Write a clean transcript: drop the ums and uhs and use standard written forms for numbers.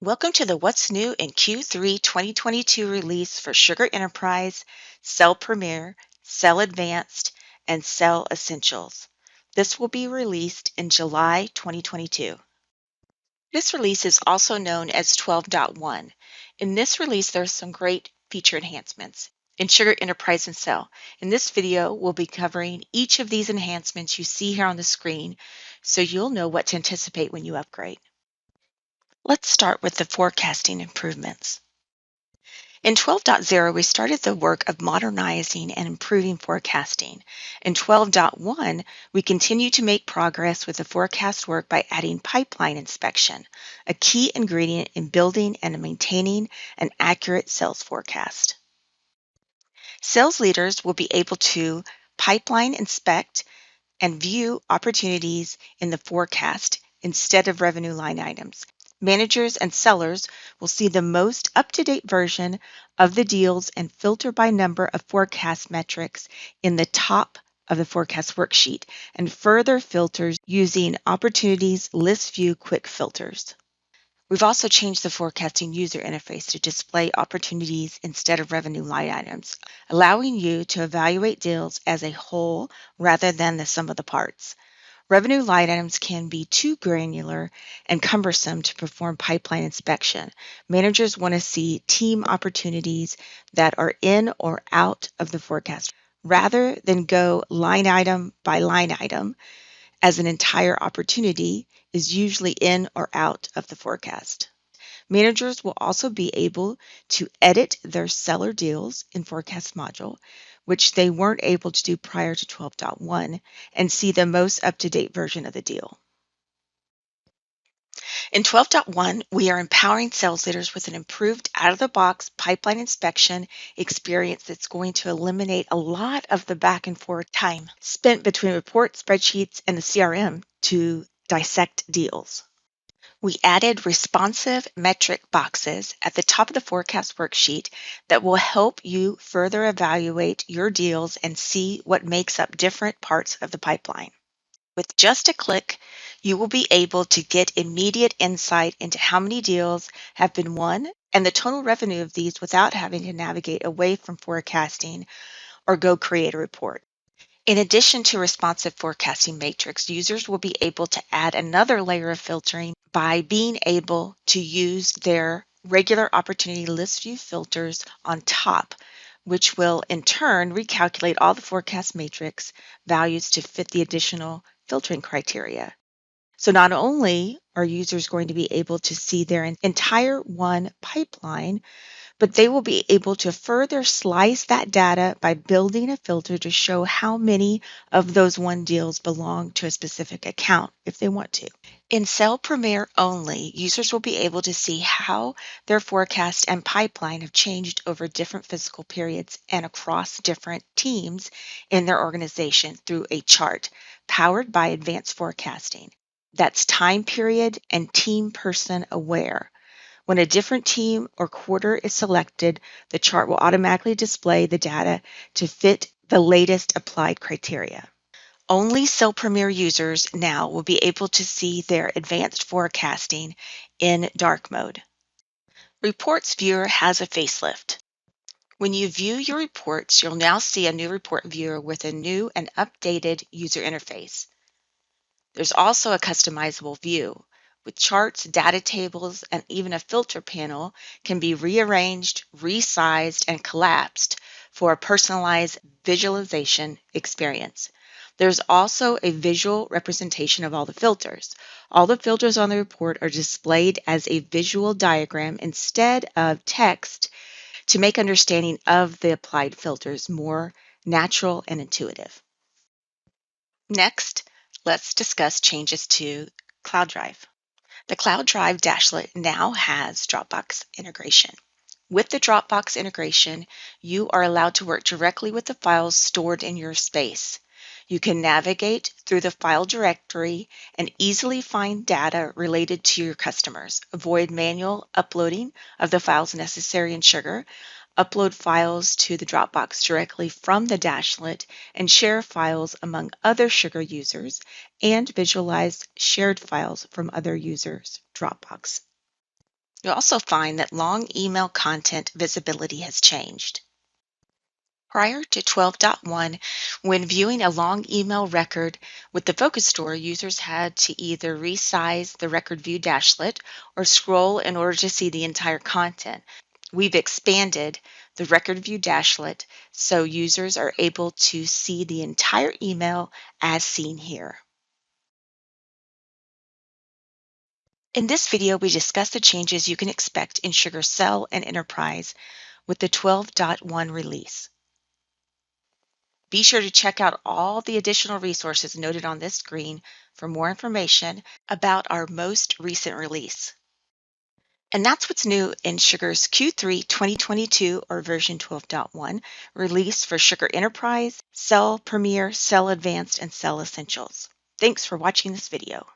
Welcome to the What's New in Q3 2022 release for Sugar Enterprise, Cell Premier, Cell Advanced, and Cell Essentials. This will be released in July 2022. This release is also known as 12.1. In this release, there are some great feature enhancements in Sugar Enterprise and Cell. In this video, we'll be covering each of these enhancements you see here on the screen so you'll know what to anticipate when you upgrade. Let's start with the forecasting improvements. In 12.0, we started the work of modernizing and improving forecasting. In 12.1, we continue to make progress with the forecast work by adding pipeline inspection, a key ingredient in building and maintaining an accurate sales forecast. Sales leaders will be able to pipeline inspect and view opportunities in the forecast instead of revenue line items. Managers and sellers will see the most up-to-date version of the deals and filter by number of forecast metrics in the top of the forecast worksheet and further filters using Opportunities List View Quick Filters. We've also changed the forecasting user interface to display opportunities instead of revenue line items, allowing you to evaluate deals as a whole rather than the sum of the parts. Revenue line items can be too granular and cumbersome to perform pipeline inspection. Managers want to see team opportunities that are in or out of the forecast rather than go line item by line item, as an entire opportunity is usually in or out of the forecast. Managers will also be able to edit their seller deals in Forecast module, which they weren't able to do prior to 12.1, and see the most up-to-date version of the deal. In 12.1, we are empowering sales leaders with an improved out-of-the-box pipeline inspection experience that's going to eliminate a lot of the back and forth time spent between report spreadsheets and the CRM to dissect deals. We added responsive metric boxes at the top of the forecast worksheet that will help you further evaluate your deals and see what makes up different parts of the pipeline. With just a click, you will be able to get immediate insight into how many deals have been won and the total revenue of these without having to navigate away from forecasting or go create a report. In addition to responsive forecasting matrix, users will be able to add another layer of filtering by being able to use their regular opportunity list view filters on top, which will in turn recalculate all the forecast matrix values to fit the additional filtering criteria. So not only are users going to be able to see their entire one pipeline, but they will be able to further slice that data by building a filter to show how many of those won deals belong to a specific account if they want to. In Cell Premier only, users will be able to see how their forecast and pipeline have changed over different fiscal periods and across different teams in their organization through a chart powered by advanced forecasting. That's time period and team person aware. When a different team or quarter is selected, the chart will automatically display the data to fit the latest applied criteria. Only Cell Premier users now will be able to see their advanced forecasting in dark mode. Reports Viewer has a facelift. When you view your reports, you'll now see a new report viewer with a new and updated user interface. There's also a customizable view with charts, data tables, and even a filter panel can be rearranged, resized, and collapsed for a personalized visualization experience. There's also a visual representation of all the filters. All the filters on the report are displayed as a visual diagram instead of text to make understanding of the applied filters more natural and intuitive. Next, let's discuss changes to Cloud Drive. The Cloud Drive dashlet now has Dropbox integration. With the Dropbox integration, you are allowed to work directly with the files stored in your space. You can navigate through the file directory and easily find data related to your customers, avoid manual uploading of the files necessary in Sugar, upload files to the Dropbox directly from the dashlet, and share files among other Sugar users, and visualize shared files from other users' Dropbox. You'll also find that long email content visibility has changed. Prior to 12.1, when viewing a long email record with the Focus Store, users had to either resize the record view dashlet or scroll in order to see the entire content. We've expanded the record view dashlet so users are able to see the entire email as seen here. In this video, we discuss the changes you can expect in SugarCell and Enterprise with the 12.1 release. Be sure to check out all the additional resources noted on this screen for more information about our most recent release. And that's what's new in Sugar's Q3 2022 or version 12.1 release for Sugar Enterprise, Cell Premier, Cell Advanced, and Cell Essentials. Thanks for watching this video.